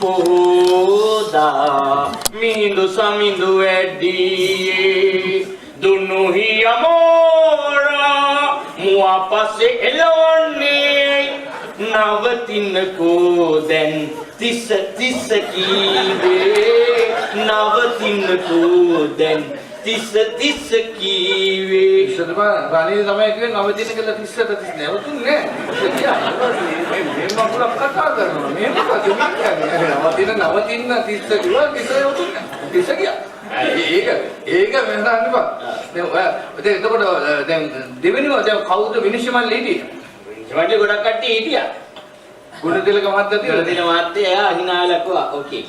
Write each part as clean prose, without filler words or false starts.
pohoda mindu samindu eddiye dunu hiyamora mua passe elawne navatinako den tissa tissa kiwe navatinako den tissa tissa kiwe ඉස්සරපා රණී තමයි කියන්නේ නවතින කියලා 30ට 30 නැවතුන්නේ මේ මකුලක් කතා කරනවා මේ මොකද කියන්නේ නවතින 30 කිව්වා 30 නැවතුන්නේ 30 කියා ඒක වෙනසක් නෙපා දැන් ඔය එතකොට දැන් දෙවෙනිව දැන් කවුද විනිශ්චය මල්ලි හිටියේ ඒවට ගොඩක් කට්ටිය හිටියා ගුණතිලක මහත්තයා ගුණතිල මහත්තයා එයා හිනාලකුවා ඕකේ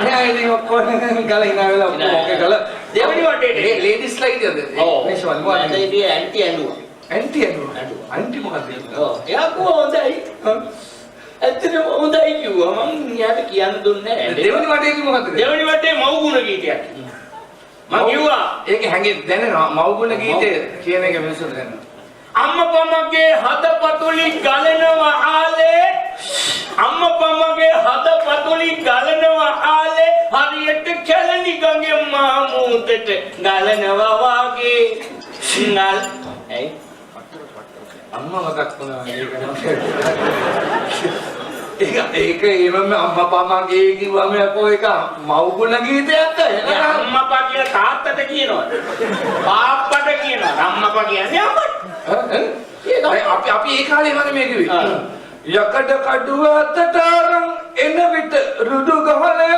එයා ඉතින් ඔක්කොම ගල හිනා වෙලා ඔක්කොම ඕකේ කළා දෙවෙනි වටේට ලේඩිස් ලයිට් යද මේෂ වල මොකද ඉතින් ඇන්ටි ඇඬුවා ඇන්ටි මොකද ඔව් එයා කොහොමදයි ඇත්තටම හොඳයි කිව්වා මම යාට කියන්න දුන්නේ නැහැ දෙවෙනි වටේ කිව්ව මොකද දෙවෙනි වටේ මව්ගුණ ගීතයක් මම කිව්වා ඒක හැංගෙ දැනෙනවා මව්ගුණ ගීතේ කියන එක මිනිස්සුන්ට දැනෙනවා අම්මපමගේ හදපතුලි ගලනවා ආලේ අම්මපමගේ හදපතුලි ගලනවා ආලේ හරියට කැලණි ගඟේ මාමූතට ගලනවා වාගේ නල් ඇයි අම්මා මතක් වුණා ඒක එමම අම්මපමගේ කිව්වම යකෝ ඒක මව්ගුණ ගීතයක් නේ අම්මපා කියලා තාත්තට කියනවා පාප්පට කියනවා අම්මපා කියන්නේ අපට අපි ඒ කාලේ මම මේ කිව්වේ යකඩ කඩුව අතට අරන් එන විට රුදු ගහලය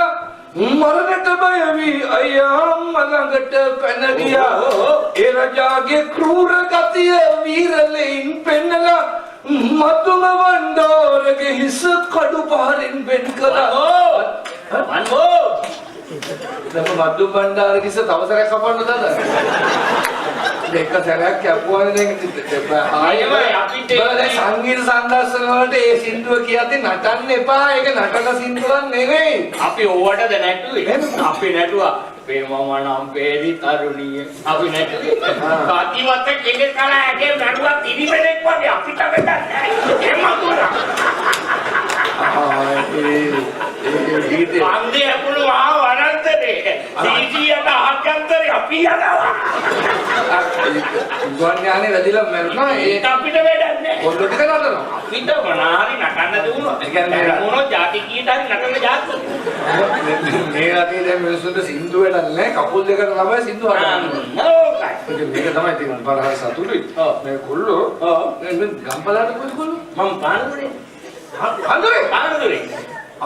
මරණට බය වී අයියා මලඟට පැන ගියා ඒ රජාගේ ක්‍රූර ගතිය වීරලෙයින් පෙන්නලා මතුම වණ්ඩෝරගේ හිස කඩු පහරින් වෙන් කළා මන්වෝ දැන් මතු බණ්ඩාර කිස තවසරයක් කපන්න දාද දෙක සැරයක් කැපුවානේ දැන් ආයෙම අපිට බලන්න සංගීත සම්දර්ශන වලට ඒ සින්දුව කියද්දි නටන්න එපා ඒක නටන සින්දුවක් නෙවෙයි අපි ඕවටද නැටුවේ අපි නැටුවා අපේ මම නම් පෙරි තරුණිය අපි නැටුවේ කාතිවත කෙලෙස් කලා ඇගේ නඩුවක් ඉනිබෙනෙක් වගේ අපිට වෙදන්නේ එම්මතුණා ඒ ගීතේ අන්දේ අපුණු ආව අනන්තරේ දීතියට අහක්කන්තරේ අපි යනවා ගුවන්යානේ වැදිලා මරුණා ඒක අපිට වෙදන්නේ පොඩ්ඩ ටික නටනවා අපිට මොනාරි නටන්න දුන්නොත් ඒ කියන්නේ මොනෝ ಜಾති කීයට හරි නටන්න જાතු මේ රටේ දැන් මිනිස්සුන්ට සින්දු වැඩක් නැහැ කකුල් දෙකට තමයි සින්දු හදන්නේ ඕකයි මේක තමයි තියෙන පරහ සතුටුයි මේ කොල්ලෝ මේ ගම්පලාට කොයි කොල්ලෝ මම පානදුරේ පානදුරේ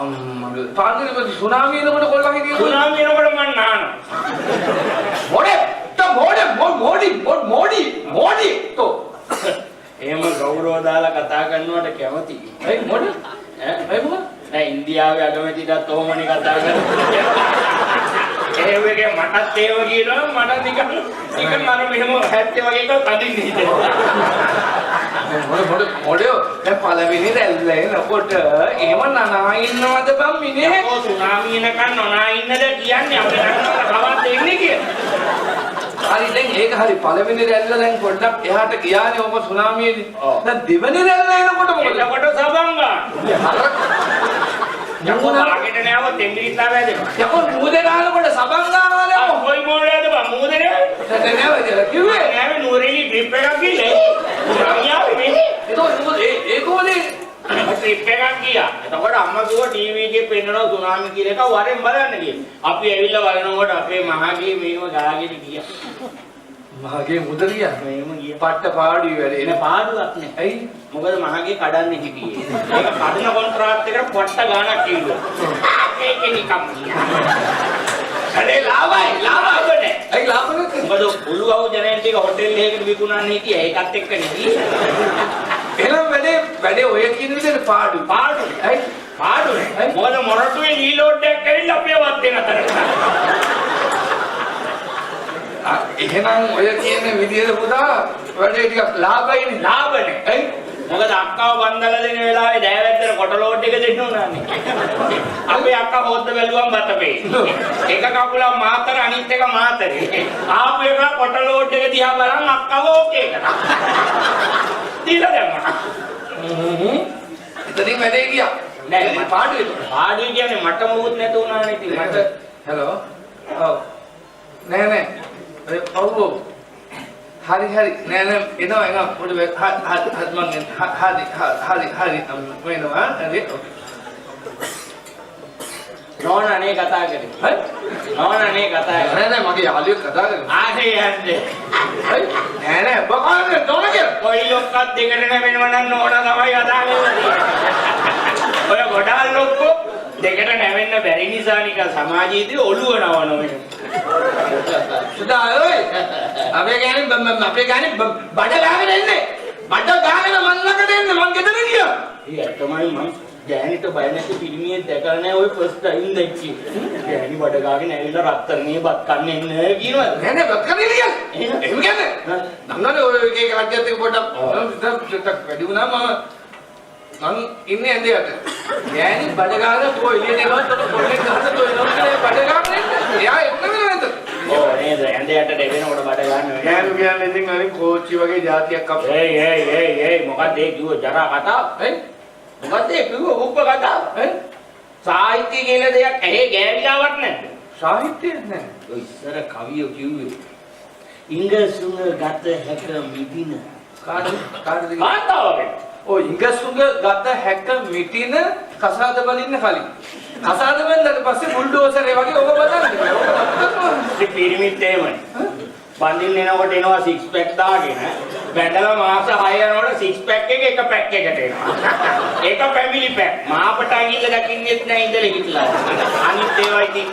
අම්මා පානදුරේ සුනාමි එනකොට කොල්ලන්ගේ තියෙන සුනාමි එනකොට මම නානවා මොඩි તો එහෙම ගෞරව දාලා කතා කරනවට කැමති. ඇයි මොඩි? ඈ මොකද? නෑ ඉන්දියාවේ අගමැතිටත් ඕමනේ කතා කරන්නේ. ඒ වගේ මටත් ඒව කියනවා මට නිකන් අර මෙහෙම හැත්තේ වගේ එකක් අදින්න හිතෙනවා. මොඩියෝ දැන් පළවෙනි රැල්ල එනකොට එහෙම නනා ඉන්නවද බම් මිනේ? ඔය සුනාමි එනකන් නොනා ඉන්නද කියන්නේ අපේ රටවල කවද්ද එන්නේ කියලා. හරි දැන් ඒක හරි පළවෙනි රැල්ල දැන් පොඩ්ඩක් එහාට ගියානේ ඔබ සුනාමියේදී. දැන් දෙවෙනි රැල්ල එනකොට මොකද? එතකොට සබංගා. යකෝ මාගෙට නෑව තෙම්බිරිස්ලා වැදෙනවා. යකෝ මූදේ ගන්නකොට සබංගානවද? කොයි මොනවද බං මූදේ නෑ. නැත්නම් නෑව කියලා කිව්වේ. නෑවේ නුවරඑලි ට්‍රිප් එකක් ගිහලා සුනාමියාවේ මේ. ඒක කොහොමද? ට්‍රිප් එකක් ගියා. එතකොට අම්මා කිව්වා ටීවී එකේ පෙන්නනවා සුනාමි කියලා එක වරෙන් බලන්න කියලා. අපි ඇවිල්ලා බලනකොට අපේ මහගේ මේව ගාගෙන ගියා. මහගේ මුදලියා මේම ගියා. පට්ට පාඩුයි වැඩේ. එන පාඩුවක් නෑ. ඇයි? මොකද මහගේ කඩන්නේ හිටියේ. ඒක කඩන කොන්ත්‍රාත් එකට පොට්ට ගාණක් කිව්වා. ඒකේ නිකම් ගියා. අනේ ලාභයි නේ. ඇයි ලාභ නැත්තේ? මොකද උළුවව ජනේන් ටික හොටෙල් එකකට විකුණන්න හිටියා. ඒකත් එක්ක නෙදී. එහෙනම් වැඩේ ඔය කියන විදිහට පාඩුයි. ඇයි? පාඩුනේ. මොකද මොරටුවේ ලීලෝඩ් එකක් ඇවිල්ලා අපේ වත් දෙන අතරට. එහෙනම් ඔය කියන විදිහට පුතා වැඩේ ටිකක් ලාභයිනේ. ලාභනේ. ඇයි? මොකද අක්කාව බන්දලා දෙන වෙලාවේ දෑවැද්දට කොට ලෝඩ් එක දෙන්න උනානේ. අපේ අක්කා හොද්ද බැලුවම් බතපේ. එක කකුලක් මාතර අනිත් එක මාතරේ. ආපු එක කොට ලෝඩ් එක දිහා බලන් අක්කව ඕකේ කරා. දීලා දැම්මා. ඉතින් වැඩේ ගියා. නෑ පාඩුවේ. පාඩුවේ කියන්නේ මට මොකුත් නැතු වුණානේ ඉතින් මට හෙලෝ. ඔව්. නෑ. ඔව්. හරි නෑ එනවා පොඩි හරි මං හරි වෙනවා හරි ඕකේ. නෝනානේ කතා කරේ. හරි. නෝනානේ කතා කරේ. නෑ මගේ යාළුවෙක් කතා කරනවා. ආනේ යන්නේ. හරි. නෑ බකාන්නේ නෝනා කියලා. කොයි ලොක්කත් දෙකට නැවෙනව නම් නෝනා තමයි කතා කරන්නේ. ඔය ගොඩාක් ලොක්කෝ දෙකට නැවෙන්න බැරි නිසා නිකන් සමාජයේදී ඔළුව නවනවා. සුදා ඔය අපේ ගානේ බඩ ගාගෙන එන්නේ. බඩ ගාගෙන මන් ළඟට එන්නේ මං ගෙදර ගියා. ඒ තමයි මං ගෑනිට බය නැති පිරිමියෙක් දැකලා නැහැ ඔය ෆස්ට් ටයිම් දැක්කේ. ගෑනි බඩ ගාගෙන ඇවිල්ලා රත්තරනේ බත් කන්නේ නැහැ කියනවා. නෑ බත් කන්නේ කියන්නේ. එහෙම කියන්නේ. නන්නනේ ඔය එක එක රාජ්‍යත් එක පොඩ්ඩක් වැඩි වුණා මං ඉන්නේ ඇඳයට. ගෑනි බඩ ගාගෙන කො එළියට එනවා තොට පොඩ්ඩක් ගහන්න තෝ එනවා කියලා බඩ ගාගෙන එන්නේ. එයා එන්න වෙනවද? ඔව් නේද ඇඳයට දෙවෙනකොට බඩ ගන්න වෙනවා. ගෑනු කියන්නේ ඉතින් අනිත් කෝච්චි වගේ જાතියක් අප. ඒයි මොකක්ද ඒ කිව්ව ජරා කතාව? මොකක්ද ඒ කිව්ව උප්ප කතාව? සාහිත්‍ය කියලා දෙයක් ඇහි ගෑවිලාවක් නැද්ද? සාහිත්‍යයක් නෑ. ඔය ඉස්සර කවියෝ කිව්වේ ඉංගසුංග ගත හැක මිදින කාටද කාන්තාවගේ. ඔය ඉංගසුංග ගත හැක මිටින කසාද බලින්න කලින්. කසාද බැලුවාට පස්සේ බුල්ඩෝසරේ වගේ ඔබ බදන්නේ. ඉතින් පිරිමිත් එහෙමයි. බඳින්න එනකොට එනවා 6 පැක් දාගෙන බැඳලා මාස 6 යනකොට 6 පැක් එක පැක් එකට එනවා. ඒක ෆැමිලි පැක්. මාපට අඟිල්ල දකින්නෙත් නැහැ ඉඳලා හිටලා. අනිත් ඒවා ඉතින්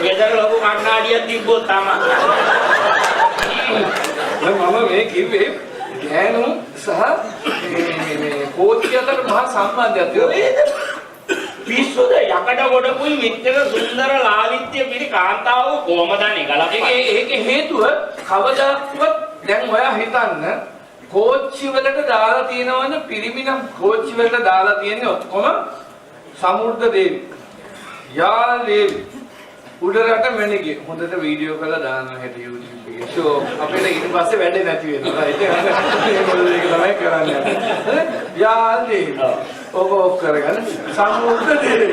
ගෙදර ලොකු කණ්ණාඩියක් තිබ්බොත් තමයි. මම මේ කිව්වේ ගෑනු සහ මේ කෝච්චිය අතර මහා සම්බන්ධයක් තියෙනවා. පිස්සුද යකඩ ගොඩකුයි මෙච්චර සුන්දර ලාලිත්‍ය පිරි කාන්තාව කොහමදන්නේ ගලපන්නේ? ඒක හේතුව කවදාවත් දැන් ඔයා හිතන්න කෝච්චි වලට දාලා තියෙනවනේ පිරිමි නම් කෝච්චි වලට දාලා තියෙන්නේ ඔක්කොම සමුද්‍ර දේවි යාල් දේවි උඩරට මෙණිගේ හොඳට වීඩියෝ කරලා දානවා හැටි YouTube එකේ. ෂෝ අපිට ඊට පස්සේ වැඩේ නැති වෙනවා. ඒක තමයි කරන්නේ. යාල් දේවි ඔබ කරගන්න සමුද්‍ර දේවි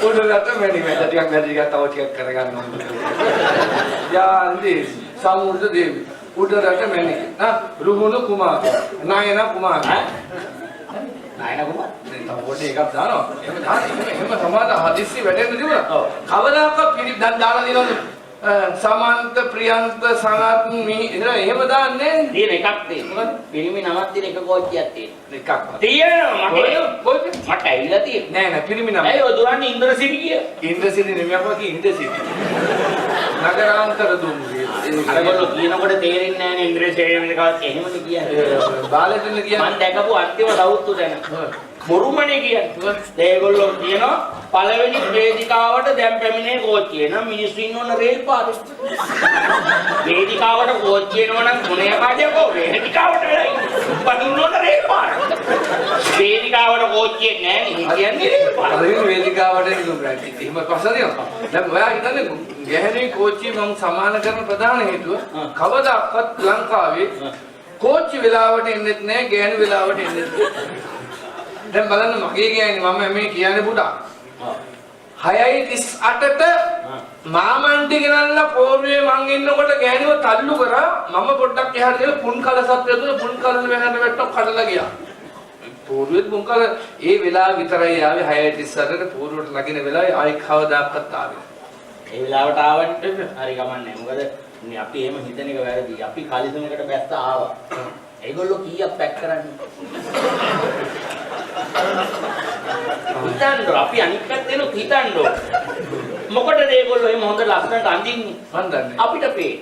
උඩරට මෙණි වැඩ ටිකක් වැඩි ටිකක් තව ටිකක් කරගන්න ඕනේ. යාල් දේවි සමුද්‍ර දේවි උඩරට මෙණිගේ නා රුහුණු කුමාර නයන කුමාර නයන කුමාර තව පොඩි එකක් දානවා. එහෙම සමාද හදිස්සි වැටෙන්න දිනුනා. කවදාකවත් පිළි දැන් දාලා දිනවද? සමන්ත ප්‍රියන්ත සනත් මේ එහෙම දාන්නේ තියෙන එකක් තියෙනවා. පිරිමි නමක් තියෙන එක කෝච්චියක් තියෙනවා. එකක්. තියෙනවා මට. කොයිද? මට ඇවිල්ලා තියෙනවා. නෑ පිරිමි නම. ඇයි ඔය දුරන්නේ ඉන්ද්‍රසිරි කිය? ඉන්ද්‍රසිරි නෙමෙයි අපෝ කි ඉන්ද්‍රසිරි. නගරාන්තර දුම්රිය. අරගොල්ලෝ කියනකොට තේරෙන්නේ නැහැ නේ ඉන්ද්‍රසිරි මේකවත් එහෙමද කියන්නේ. බාලෙටන කියන්නේ මම දැකපු අන්තිම සවුත්තු දැන. බොරුමනේ කියන්නේ. ඒගොල්ලෝ කියනවා පළවෙනි වේදිකාවට දැන් පැමිණේ කෝච්චිය නම් මිනිස්සු ඉන්න ඕන රේල් පාරේ. වේදිකාවට කෝච්චිය එනවා නම් මොනේ කාඩයකෝ වේදිකාවට වෙලා ඉන්නේ. බඳින්න ඕන රේල් පාර. වේදිකාවට කෝච්චිය නැහැ නේ කියන්නේ රේල් පාර. පළවෙනි වේදිකාවට එනවා. එහෙම පස්සදිනවා. දැන් ඔයා හිතන්නේ ගැහැණි කෝච්චිය මම සමාන කරන ප්‍රධාන හේතුව කවදාවත් ලංකාවේ කෝච්චි වෙලාවට එන්නෙත් නැහැ ගැහැණි වෙලාවට එන්නෙත් නැහැ. දැන් බලන්න මගේ ගෑණි මම මේ කියන්නේ පුතා 6:38ට මාමන්ටි ගෙනල්ලා පෝරුවේ මං ඉන්නකොට ගෑණිව තල්ලු කරා මම පොඩ්ඩක් එහාට ගිහලා පුන් කලසත් ඇතුලේ පුන් කලස වෙනට වැට්ටක් කඩලා ගියා පෝරුවේ පුන් කල ඒ වෙලාව විතරයි ආවේ 6:38ට පෝරුවට නගින වෙලාවේ ආයි කවදාවත් ආවේ ඒ වෙලාවට ආවන්ට හරි ගමන්නේ මොකද අපි එහෙම හිතන එක වැරදි අපි කලිසමකට බැස්ස ආවා ඒගොල්ලෝ කීයක් පැක් කරන්නේ හිතන්න අපි අනිත් පැත්තේන හිතන්න මොකටද ඒගොල්ලෝ එහෙම හොඳ ලස්සනට අඳින්නේ මන් දන්නේ අපිට පේ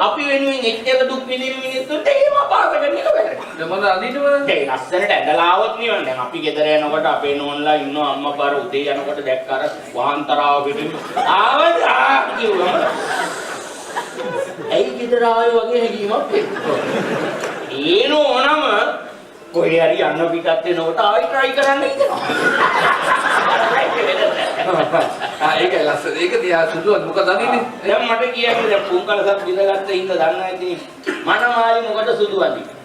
අපි වෙනුවෙන් එච්චර දුක් විඳින මිනිස්සුන්ට එහෙම පාස කරන එක වැරදි දැන් මොන අඳින්නවද ඒ ලස්සනට ඇඳලා આવොත් නියම දැන් අපි ගෙදර යනකොට අපේ නෝන්ලා ඉන්නවා අම්මා පාර උදේ යනකොට දැක්ක අර වහන්තරාව පිටින් ආවද කිව්වා ඇයි ගෙදර ආවේ වගේ හැඟීමක් එනවා නම කොහේ හරි යන්න පිටත් වෙනකොට ආයි try කරන්න හිතෙනවා. ඒක ලස්සන. ඒක දිහා සුදුවත් මොකද අඳින්නේ? දැන් මට කියන්නේ දැන් පුංකලසත් බිඳගත්ත ඉන්න දන්නා ඉතින් මනමාලි මොකට සුදු අඳින්නේ?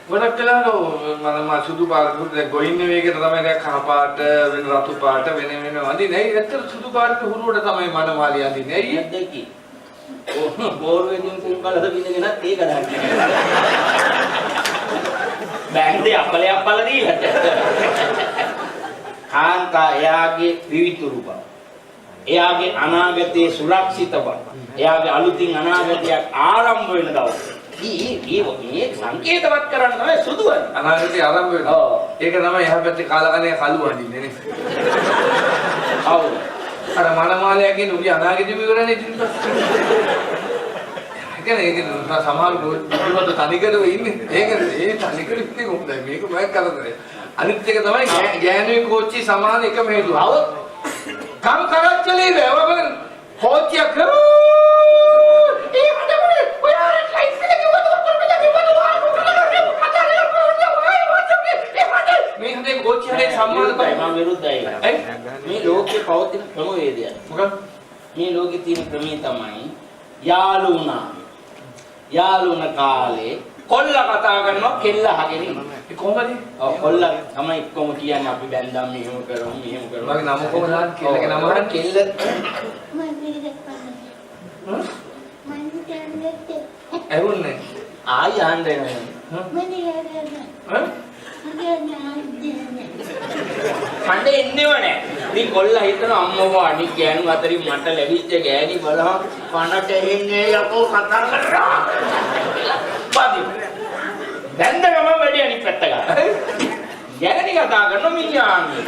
ගොඩක් වෙලාවට මම සුදු පාට ගොයින් වේගයට තමයි දැන් කහ පාට වෙන රතු පාට වෙන අඳින්නේ. ඇයි ඇත්තට සුදු පාට හුරුවට තමයි මනමාලිය අඳින්නේ. ඇයි දෙකි. බෝරුවෙන් සිංහලද විඳගෙනත් ඒක දාන්නේ. බෑන්ඩේ අපලේ අපල දීලට. කාන්තා එයාගේ විවිතුරු බව. එයාගේ අනාගතයේ සුරක්ෂිත බව. එයාගේ අලුතින් අනාගතයක් ආරම්භ වෙන දවස. මේ සංකේතවත් කරන්න තමයි සුදුවන්නේ. අනාගතේ ආරම්භ වෙනවා. ඔව්. ඒක තමයි එහා පැත්තේ කාලකණේ කළු අඳින්නේ නේ. ඔව්. අර මනමාලයාගේ නුගේ අනාගතේ විවරණේ ඉතින් ඒක සමහර බුදුමත තනිකරව ඉන්නේ. ඒක ඒ තනිකර ඉන්නේ කොහොමද? මේක මම කරදරේ. අනිත් එක තමයි ගෑනුයි කෝච්චි සමාන එකම හේතුව. අව කම් කරච්චලේ වැවම කෝච්චියක් මේ හදේ කෝච්චියේ සම්මානයි මම විරුද්ධයි. මේ ලෝකේ පවතින ක්‍රමවේදයක්. මොකක්ද? මේ ලෝකේ තියෙන ක්‍රමය තමයි යාළු වුණා. යාළු වුණ කාලේ කොල්ල කතා කරනවා කෙල්ල අහගෙන ඉන්නවා. ඒ කොහොමද? ඔව් කොල්ල තමයි කොහොම කියන්නේ අපි බැන්දම් මෙහෙම කරමු මෙහෙම කරමු. මගේ නම කොහොමද? කෙල්ලගේ නම කෙල්ල ඇහුන්නේ. ආයි ආන්නේ කණ්ඩේ එන්නේව නෑ. ඉතින් කොල්ල හිතන අම්මෝ අනික් ගෑනු අතරින් මට ලැබිච්ච ගෑණි බලහන් කනට එන්නේ යකෝ කතා කරා. පාදි. දැන් ගම වැඩි අනිත් පැත්ත ගන්න. ගෑණි කතා කරන මිනිහාන්නේ.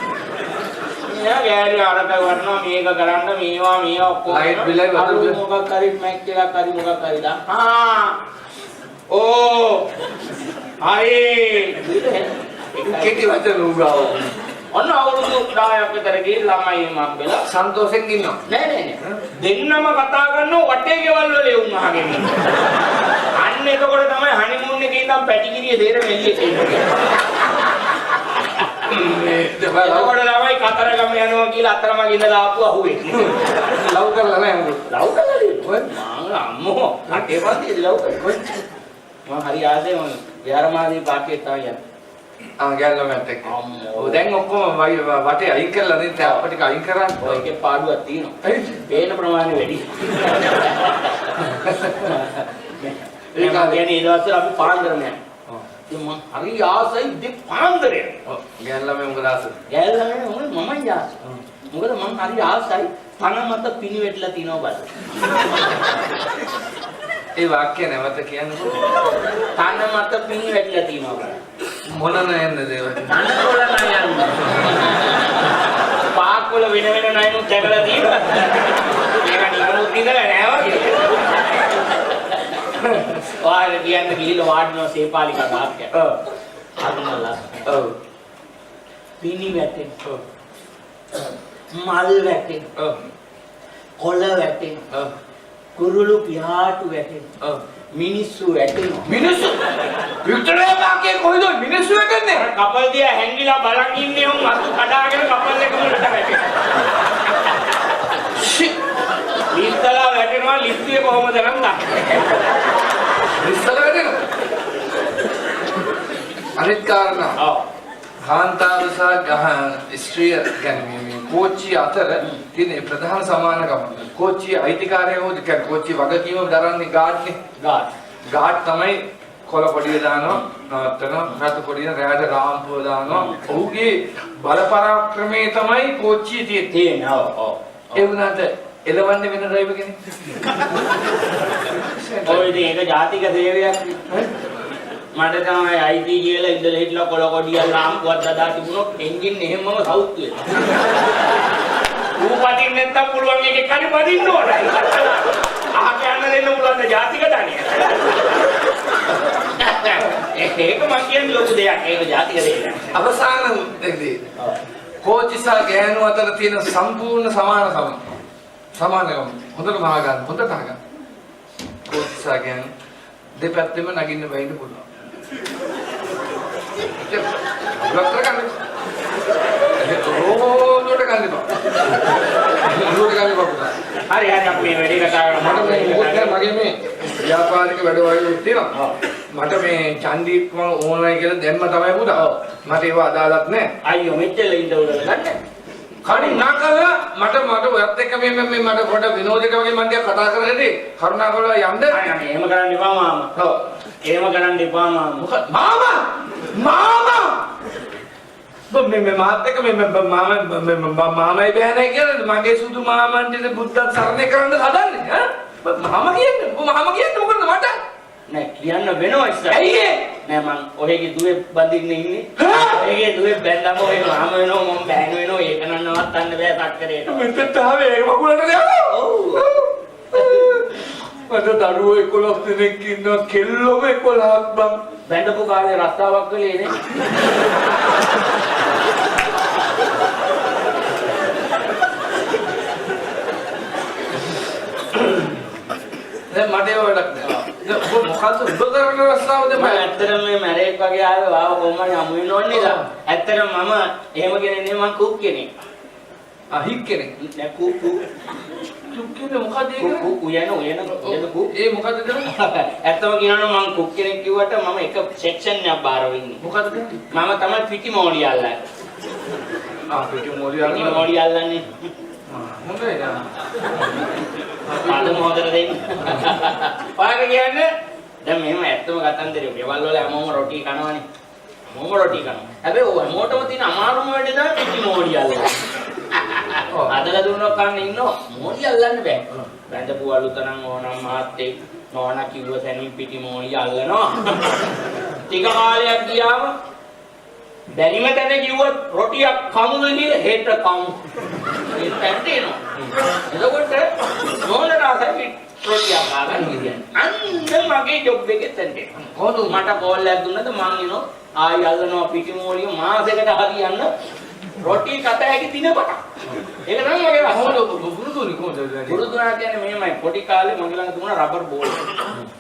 මෙයා ගෑණි අරක වරනවා මේක කරන්න මේවා ඔක්කොම ලයිට් බිලයි වතුර බිල මොකක් හරි මැක් එකක් හරි මොකක් හරි දා. ඕ ආයේ කෙටි වචන උගාව. ඔන්න අවුරුදු 10ක් විතර ගිහින් ළමයි මම බෙලා සන්තෝෂෙන් ඉන්නවා. නෑ. දෙන්නම කතා කරනවා වටේ ගෙවල් වල එවුන් අහගෙන. අන්න එතකොට තමයි හනිමූන් එකේ ඉඳන් පැටිගිරිය දෙර මෙල්ලේ තියෙන්නේ. එතකොට ළමයි කතරගම යනවා කියලා අතරමඟ ඉඳලා ආපු අහුවේ. ලව් කරලා නැහැ මොකද? ලව් කරලා මම අම්මෝ අටේ පන්තියේ ලව් කරා. මම හරි ආසයි මම විහාරමාදී පාටියේ තමයි යන්නේ. ගෑල්ලමත් එක්ක. ඔව් දැන් ඔක්කොම වටේ අයින් කරලා නේ දැන් අපිට අයින් කරන්න. ඔයකේ පාඩුවක් තියෙනවා. ඇයි? පේන ප්‍රමාණය වැඩි. ඒක කියන්නේ ඒ දවස්වල අපි පාන්දර නෑ. ඉතින් මම හරි ආසයි දෙක් පාන්දරේ. ඔව් ගෑල්ලම මොකද ආසයි? ගෑල්ලම මමයි ආසයි. මොකද මම හරි ආසයි පන මත පිනිවෙట్లా තිනව බලන්න. ඒ වාක්‍ය නැවත කියන්නකො. පන මත පිනිවෙట్లా තිනව බලන්න. මොන නෑන්ද දේව. අනකොල නයන්නේ. පාක්වල වෙන නයනු දැකලා තියෙනවා. මේක නිකනුත් ඉඳලා නෑ වගේ. ඔයාලා කියන්නේ ගිහිල්ලා වාඩිනවා සේපාලිකා ගාක්කය. ඔව්. අරුණලා. ඔව්. පිනි වැටෙන. ඔව්. මල් වැටෙන. ඔව්. කොළ වැටෙන. ඔව්. කුරුළු පියාටු වැටෙන. ඔව්. මිනිස්සු වැටෙනවා. මිනිස්සු වික්ටෝරියා පාර්කේ කොයිද මිනිස්සු එකන්නේ? කපල් දිහා හැංගිලා බලන් ඉන්නේ උන් අතු කඩාගෙන කපල් එක මුලට වැටෙනවා. ලිස්සලා වැටෙනවා ලිස්සිය කොහොමද නන්දා? ලිස්සලා වැටෙනවා. අනිත් කාරණා. ඔව්. කාන්තාව සහ ස්ත්‍රිය කියන්නේ කෝච්චි අතර තියෙන ප්‍රධාන සමානකම. කෝච්චියේ අයිතිකාරයෝ කියන්නේ කෝච්චිය වගකීම දරන්නේ ගාඩ්නේ. ගාඩ් තමයි කොළ පොඩිය දානවා, නවත්තනවා, රතු පොඩිය රැයට රාම්පුව දානවා. ඔහුගේ බල පරාක්‍රමයේ තමයි කෝච්චියේ තියෙන්නේ. ඔව්. ඒ වුණාට එලවන්නේ වෙන ඩ්‍රයිවර් කෙනෙක්. ඔය ඉතින් ඒක ජාතික සේවයක්. මට තමයි අයිති කියලා ඉඳලා හිටලා කොළ කොඩියක් ලාම්පුවක් දදා තිබුණොත් එන්ජින් එහෙමම සවුත් වෙනවා. ඌ පදින්න නැත්තම් පුළුවන් එකේ කඩි පදින්න ඕනයි. අහක යන්න දෙන්න පුළුවන් ජාතික ධනිය. ඒක මම කියන්නේ ලොකු දෙයක්. ඒක ජාතික දෙයක්. අවසාන දෙකදී කෝච්චි සහ ගෑනු අතර තියෙන සම්පූර්ණ සමානකම. හොඳට මහා ගන්න. හොඳට අහගන්න. කෝච්චි සහ ගෑනු දෙපැත්තෙම නගින්න බැයිද පුළුවන්. ලොක්තර ගන්න. රෝඩට ගන්න බා. රෝඩට ගන්න බා. හරි අපි මේ වැඩේ කතා කරමු. මට මේ මොකද මගේ මේ ව්‍යාපාරික වැඩ වයින් තියෙනවා. මට මේ චන්දීප් ඕනයි කියලා දැම්ම තමයි පුතා. මට ඒව අදාළක් නෑ. අයියෝ මෙච්චර ඉඳ උඩ ගන්න. කණින් නාකලා මට ඔයත් එක්ක මේ මට පොඩ විනෝදයක වගේ මම ටිකක් කතා කරගන්නේ කරුණාකරලා යන්න. අනේ එහෙම කරන්න එපා මාමා. ඔව්. එහෙම කරන්න එපා මාමා. මොකද මාමා මේ මාත් එක්ක මේ මාමයි බෑනයි කියලා මගේ සුදු මාමන්ට බුද්ධ සරණ කරන්න හදන්නේ ඈ මාමා කියන්නේ මොකද මට නෑ කියන්න වෙනවා ඉස්සර. ඇයි ඒ? නෑ මං ඔහෙගේ දුවේ බඳින්න ඉන්නේ. ඔහෙගේ දුවේ බැඳම ඔහෙ මාම වෙනවා මම බෑන වෙනවා ඒක නම් නවත්තන්න බෑ සක්කරේට. මෙතට ආවේ ඒක මගුලට යනවා. ඔව්. මට දරුවෝ 11 දෙනෙක් ඉන්නවා කෙල්ලොම 11ක් බං. බැඳපු කාලේ රස්සාවක් කළේ නේ. දැන් මට ඒව වැඩක් නෑ. ඔබ මොකද්ද ඔබ කරන රස්සාවද මම ඇත්තටම මේ මැරේක් වගේ ආවේ වාව කොහොමද යමු වෙන්න ඕනේ නේද? ඇත්තටම මම එහෙම කෙනෙක් නෙමෙයි මං කුක් කෙනෙක්. අහික් කෙනෙක්. නෑ කුක් කියන්නේ මොකද ඒක? උයන කුක්. ඒ මොකද කරන්නේ? ඇත්තම කියනවනම් මං කුක් කෙනෙක් කිව්වට මම එක සෙක්ෂන් එකක් බාර වෙන්නේ. මොකද කරන්නේ? මම තමයි පිටි මෝඩි අල්ලන්නේ. පිටි මෝඩි පිටි මෝඩි අල්ලන්නේ. හොඳයි නේද? පාද මොහොතට දෙන්න. ඔයාලා කියන්නේ දැන් මෙහෙම ඇත්තම කතන්දරේ ගෙවල් වල හැමෝම රොටි කනවනේ. හැමෝම රොටි කනවා. හැබැයි ඔය හැමෝටම තියෙන අමාරුම වැඩේ තමයි පිටි මෝඩි අල්ලන්නේ. අදලා දුන්නොත් කන්න ඉන්නෝ මෝඩි අල්ලන්න බෑ. බැඳපු අලුතනම් ඕනම් මාත් එක්ක නෝනා කිව්ව තැනින් පිටි මෝඩි අල්ලනවා. ටික කාලයක් ගියාම බැරිම තැන කිව්වොත් රොටියක් කමුද කියලා හෙට කමු. ඒ පැත්තට එනවා. එතකොට නෝනට ආසයි රොටියක් ආගන්න කියන්නේ. අන්න මගේ ජොබ් එකේ තැන්ට. කොහොමද මට කෝල් එකක් දුන්නද මං එනවා ආයි අල්ලනවා පිටි මෝඩිය මාසෙකට හරියන්න රොටි කත හැකි දිනපට. ඒක තමයි මගේ වස්තුව. බුරුදුනි කොහොමද? බුරුදුනා කියන්නේ මෙහෙමයි. පොඩි කාලේ මගේ ළඟ තිබුණා රබර් බෝල්.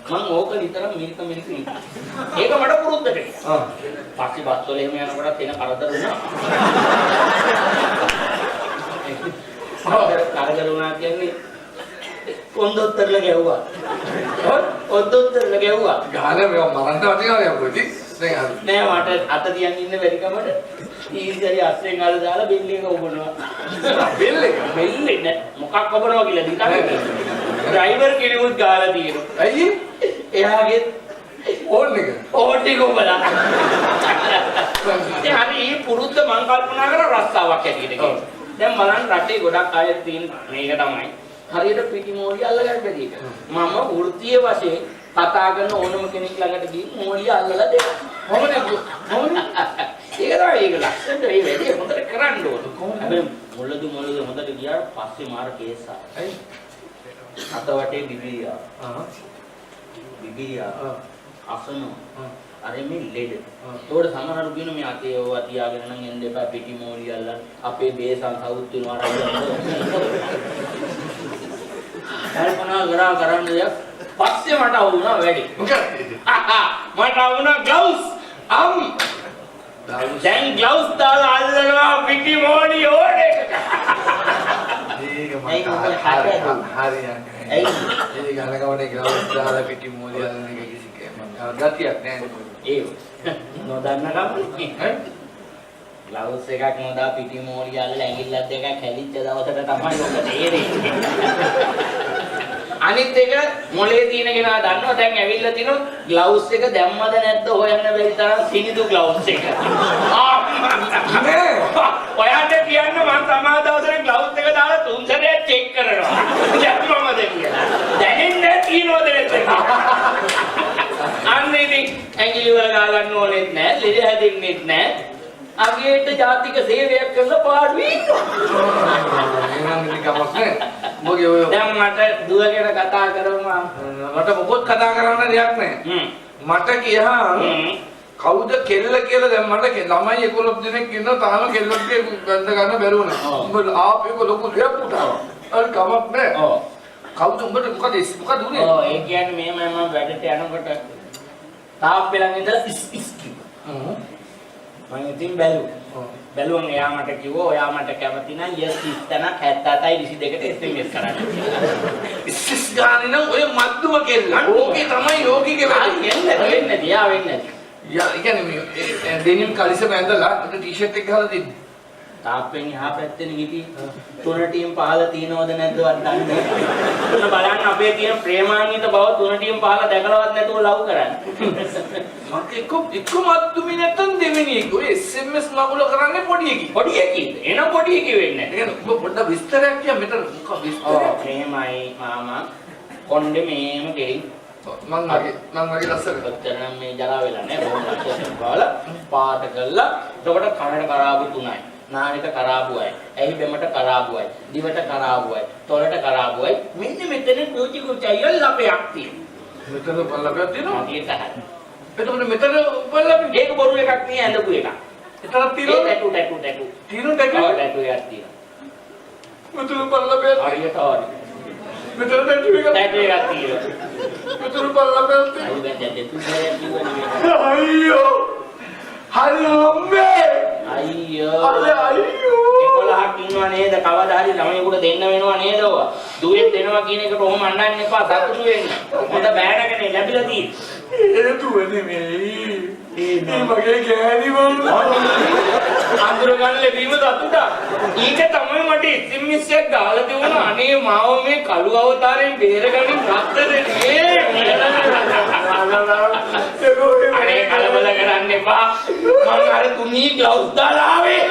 මම ඕක නිතරම මිරික ඉන්නවා. ඒක මට පුරුද්දට ගියා. පස්සේ බස් වල එහෙම යනකොට තේන කරදර වුණා. කරදර වුණා කියන්නේ ඔන්දොත්තරල ගැහුවා. ඔන්දොත්තරල ගැහුවා. ගානේ මේව මරන්න වටිනවා පොඩි. දැන් නෑ මට අත තියන් ඉන්න බැරි කමට ඊසරි අස්සෙන් අර දාලා බෙල් එක ඔබනවා. බෙල් එක නෑ මොකක් ඔබනවා කියලා දිතන්නේ. ඩ්‍රයිවර් කෙනෙකුත් ගාලා තියෙනවා. ඇයි? එයාගේ ඕන් එක. ඕන් එක ඔබලා. ඒ හරි පුරුද්ද මං කල්පනා කර රස්සාවක් ඇටියට ගියා. දැන් බලන්න රටේ ගොඩක් අය තියෙන මේක තමයි. හරියට පිටි මෝඩිය අල්ලගන්න බැරි එක. මම වෘත්තීය වශයෙන් කතා කරන ඕනම කෙනෙක් ළඟට ගිහින් මෝඩිය අල්ලලා දෙනවා. කොහොමද? ඒක තමයි ඒක ලස්සනට මේ වැඩේ හොඳට කරන්න ඕන. හැබැයි මුලදු හොඳට ගියාට පස්සේ මාර කේස් ආවා. ඇයි? අත වටේ බිබිරියා. බිබිරියා. අසනෝ. අර මේ ලෙඩ. ඒකට සමහරවල් කියන මේ අතේ ඕවා තියාගෙන නම් එන්න එපා පිටි මෝඩිය අල්ලන්න. අපේ බේසන් සවුත් වෙනවා රයියන්. කරන්න දෙයක් පස්සේ මට වුණා වැඩි. මට වුණා ග්ලව්ස්. දැන් ග්ලව්ස් දාලා අල්ලනවා පිටි මෝඩි ඕනේ. ඒක මට හරියන්නේ. ඇයි? ඒ ගණකවනේ ග්ලව්ස් දාලා පිටි මෝඩි අල්ලන එක කිසි ගතියක් නෑ. ඒ නොදන්න කම. ග්ලව්ස් එකක් නොදා පිටි මෝඩි අල්ලලා ඇඟිල්ලත් දෙකක් හැලිච්ච දවසට තමයි ඔක තේරෙන්නේ. අනිත් එක මොලේ තියෙන කෙනා දන්නවා දැන් ඇවිල්ලා තිනු ග්ලව්ස් එක දැම්මද නැද්ද හොයන්න බැරි තරම් සිනිදු ග්ලව්ස් එක. ඔයාට කියන්න මම සමහර දවසට ග්ලව්ස් එක දාලා 3 සැරයක් චෙක් කරනවා. දැම්මමද කියලා. දැනෙන්නේ තියනවද නැද්ද? අන්න ඉතින් ඇඟිලි වල ගා ගන්න ඕනෙත් නෑ, ලෙඩ හැදෙන්නෙත් නෑ. අගේට ජාතික සේවයක් කරලා පාඩුවේ ඉන්නවා. එහෙනම් ඉතින් කමක් නෑ. මොකද ඔය දැන් මට දුවගෙන කතා කරමුම මට මොකොත් කතා කරන්න දෙයක් නෑ. මට කියහන් කවුද කෙල්ල කියලා දැන් මට ළමයි 11 දෙනෙක් ඉන්නවා තාම කෙල්ලොක්ගේ ගඳ ගන්න බැරුව නෑ. උඹ ආපේක ලොකු දෙයක් පුතාවා. අර කමක් නෑ. ඔව්. කවුද උඹට මොකද උනේ? ඔව් ඒ කියන්නේ මෙහෙමයි මම වැඩට යනකොට තාප්පේ ළඟ ඉඳලා ඉස් කිව්වා. මම ඉතින් බැලුවා. බැලුවන් එයා මට කිව්වා ඔයා මට කැමති නම් yes 30 22ට SMS කරන්න. ඉස්ස් ගානේ නම් ඔය මද්දුම කෙල්ල. ඕකේ තමයි යෝගිගේ වැඩේ. වෙන්නේ තියා වෙන්නේ. යා කියන්නේ මේ ඩෙනිම් කලිසම ඇඳලා උඩ ටී-ෂර්ට් එක ගහලා දෙන්න. තාප්පෙන් එහා පැත්තේ හිටි තුන ටීම් පහල තියනවද නැද්දවත් දන්නේ නැහැ. තුන බලන්න අපේ තියෙන ප්‍රේමාන්විත බව තුන ටීම් පහල දැකලවත් නැතුව ලව් කරන්නේ. මට එක්ක මද්දුමි නැත්තම් දෙවෙනි එක. ඔය SMS මගුල කරන්නේ පොඩි එකයි. පොඩි එකකින්ද? එන පොඩි එකේ වෙන්නේ ඒ කියන්නේ ඔබ පොඩ්ඩක් විස්තරයක් කියන්න මෙතන මොකක් විස්තරයක්? ප්‍රේමයි මාමා කොණ්ඩේ මේම ගෙයි මං වගේ ලස්සනට. ඔච්චරනම් මේ ජරා වෙලා නැහැ. බොහොම ලස්සනට බලලා පාට කළා. එතකොට කනට කරාබු තුනයි. නානෙට කරාබුවයි. ඇහි බෙමට කරාබුවයි. දිවට කරාබුවයි. තොලට කරාබුවයි. මෙන්න මෙතන කුචි කුචයි ලපයක් තියෙනවා. මෙතන බල්ලපයක් තියෙනවා. ඒක හරි. එතකොට මෙතන බල්ලපෙ ඒක බොරු එකක් නේ ඇඳපු එකක්. එතන තියෙනවා. ටැටු. තියෙනවා ටැටු. ඔව් ටැටු එකක් තියෙනවා. මෙතන බල්ලපයක්. හරියට හරි. මෙතන ටැටු එකක්. ටැටු එකක් තියෙනවා. මෙතන බල්ලපයක් තියෙනවා. අයි දැන් දෙතු දෙයක් අයියෝ. හරි අම්මේ. අයියෝ. අයියෝ. 11ක් ඉන්නවා නේද? කවදා හරි ළමයෙකුට දෙන්න වෙනවා නේද ඔවා? දුවෙන් දෙනවා කියන එකට ඔහොම අඬන්න එපා. සතුටු වෙන්න. හොඳ බෑනකනේ ලැබිලා තියෙන්නේ. ඒ දුව නෙමෙයි. ඒ මගේ ගෑණි මම. අඳුර ගන්න ලැබීම සතුටක්. ඊට තමයි මට SMS එකක් ගහලා තිබුණා. අනේ මාව මේ කළු අවතාරයෙන් බේරගනින් රත්තරේ නේ. අනේ කලබල කරන්න එපා. මම අර තුනී ග්ලව්ස් දාලා ආවේ.